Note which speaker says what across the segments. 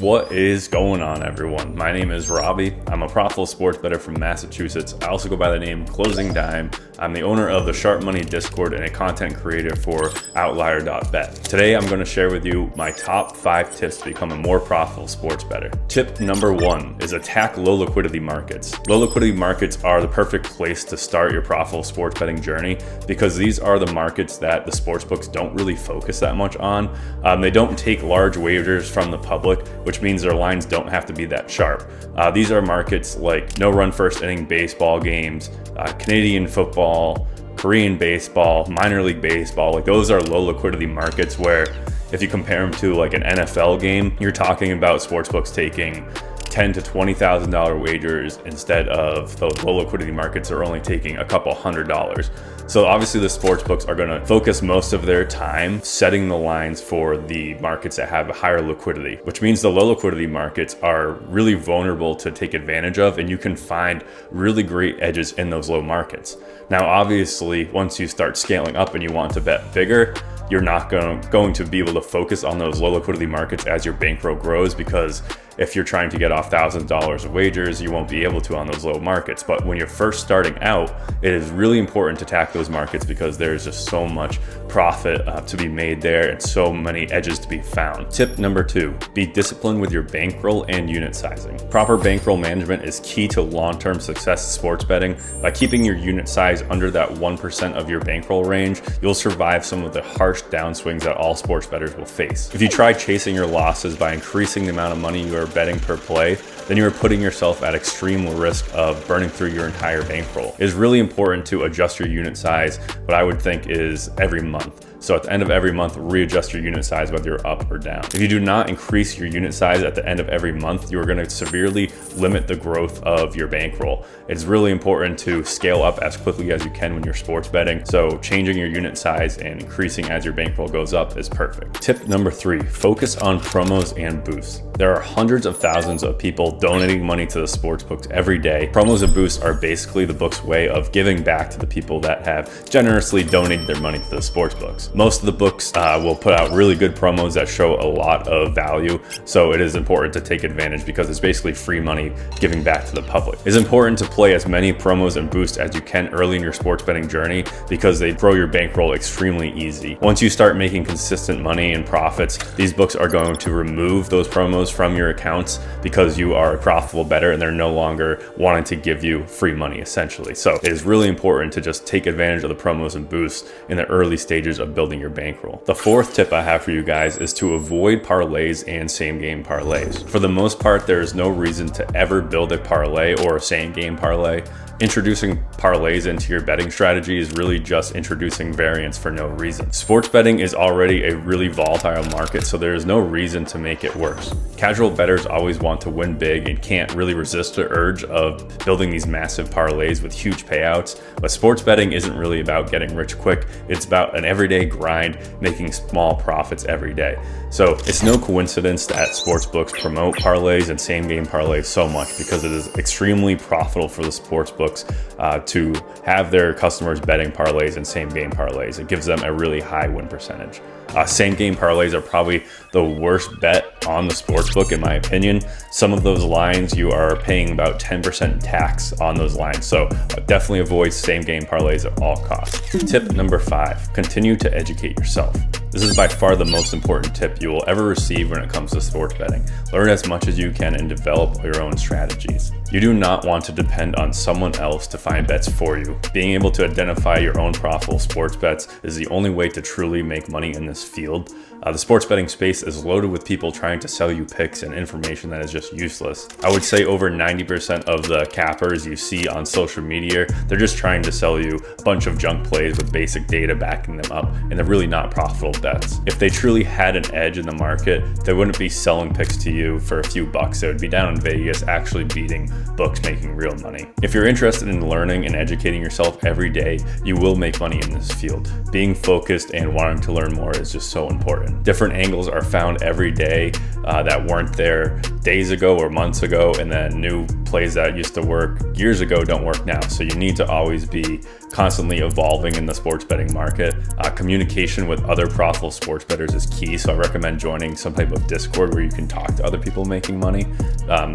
Speaker 1: What is going on, everyone? My name is Robbie. I'm a profitable sports bettor from Massachusetts. I also go by the name Closing Dime. I'm the owner of the Sharp Money Discord and a content creator for Outlier.bet. Today, I'm going to share with you my top 5 tips to become a more profitable sports bettor. Tip number 1 is attack low liquidity markets. Low liquidity markets are the perfect place to start your profitable sports betting journey because these are the markets that the sportsbooks don't really focus that much on. They don't take large wagers from the public, which means their lines don't have to be that sharp. These are markets like no run first inning baseball games, Canadian football, Korean baseball, minor league baseball. Like those are low liquidity markets where if you compare them to like an NFL game, you're talking about sportsbooks taking $10,000 to $20,000 wagers instead of those low liquidity markets are only taking a couple $100. So obviously the sports books are going to focus most of their time setting the lines for the markets that have a higher liquidity, which means the low liquidity markets are really vulnerable to take advantage of, and you can find really great edges in those low markets. Now, obviously, once you start scaling up and you want to bet bigger, you're not going to be able to focus on those low liquidity markets as your bankroll grows, because if you're trying to get off $1,000 of wagers, you won't be able to on those low markets. But when you're first starting out, it is really important to attack those markets because there's just so much profit to be made there and so many edges to be found. Tip number 2, be disciplined with your bankroll and unit sizing. Proper bankroll management is key to long-term success in sports betting. By keeping your unit size under that 1% of your bankroll range, you'll survive some of the harsh downswings that all sports bettors will face. If you try chasing your losses by increasing the amount of money you are betting per play, then you are putting yourself at extreme risk of burning through your entire bankroll. It is really important to adjust your unit size, what I would think is every month. So at the end of every month, readjust your unit size whether you're up or down. If you do not increase your unit size at the end of every month, you are going to severely limit the growth of your bankroll. It's really important to scale up as quickly as you can when you're sports betting. So changing your unit size and increasing as your bankroll goes up is perfect. Tip number 3, focus on promos and boosts. There are hundreds of thousands of people donating money to the sports books every day. Promos and boosts are basically the book's way of giving back to the people that have generously donated their money to the sports books. Most of the books will put out really good promos that show a lot of value. So it is important to take advantage because it's basically free money giving back to the public. It's important to play as many promos and boosts as you can early in your sports betting journey because they grow your bankroll extremely easy. Once you start making consistent money and profits, these books are going to remove those promos from your accounts because you are a profitable bettor and they're no longer wanting to give you free money essentially. So it is really important to just take advantage of the promos and boosts in the early stages of building your bankroll. The 4th tip I have for you guys is to avoid parlays and same game parlays. For the most part, there is no reason to ever build a parlay or a same game parlay. Introducing parlays into your betting strategy is really just introducing variance for no reason. Sports betting is already a really volatile market, so there is no reason to make it worse. Casual bettors always want to win big and can't really resist the urge of building these massive parlays with huge payouts. But sports betting isn't really about getting rich quick. It's about an everyday grind, making small profits every day. So it's no coincidence that sports books promote parlays and same game parlays so much because it is extremely profitable for the sports books to have their customers betting parlays and same game parlays. It gives them a really high win percentage. Same game parlays are probably the worst bet on the sportsbook in my opinion. Some of those lines you are paying about 10% tax on those lines, so definitely avoid same game parlays at all costs. Tip number 5, continue to educate yourself. This is by far the most important tip you will ever receive when it comes to sports betting. Learn as much as you can and develop your own strategies. You do not want to depend on someone else to find bets for you. Being able to identify your own profitable sports bets is the only way to truly make money in this field. The sports betting space is loaded with people trying to sell you picks and information that is just useless. I would say over 90% of the cappers you see on social media, they're just trying to sell you a bunch of junk plays with basic data backing them up, and they're really not profitable bets. If they truly had an edge in the market, they wouldn't be selling picks to you for a few bucks. They would be down in Vegas actually beating books making real money. If you're interested in learning and educating yourself every day, you will make money in this field. Being focused and wanting to learn more is just so important. Different angles are found every day that weren't there days ago or months ago, and then new plays that used to work years ago don't work now. So you need to always be constantly evolving in the sports betting market. Communication with other profitable sports bettors is key. So I recommend joining some type of Discord where you can talk to other people making money.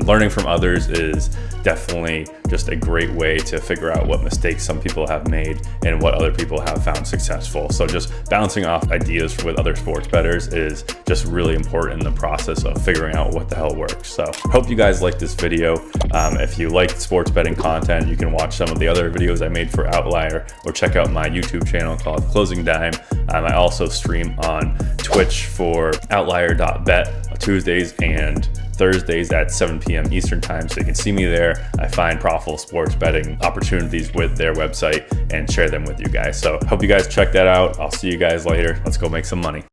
Speaker 1: Learning from others is definitely just a great way to figure out what mistakes some people have made and what other people have found successful. So just bouncing off ideas with other sports bettors is just really important in the process of figuring out what the hell works. So hope you guys like this video. If you like sports betting content, you can watch some of the other videos I made for Outlier, or check out my YouTube channel called Closing Dime. I also stream on Twitch for outlier.bet Tuesdays and Thursdays at 7 p.m. Eastern time, so you can see me there. I find profitable sports betting opportunities with their website and share them with you guys. So hope you guys check that out. I'll see you guys later. Let's go make some money.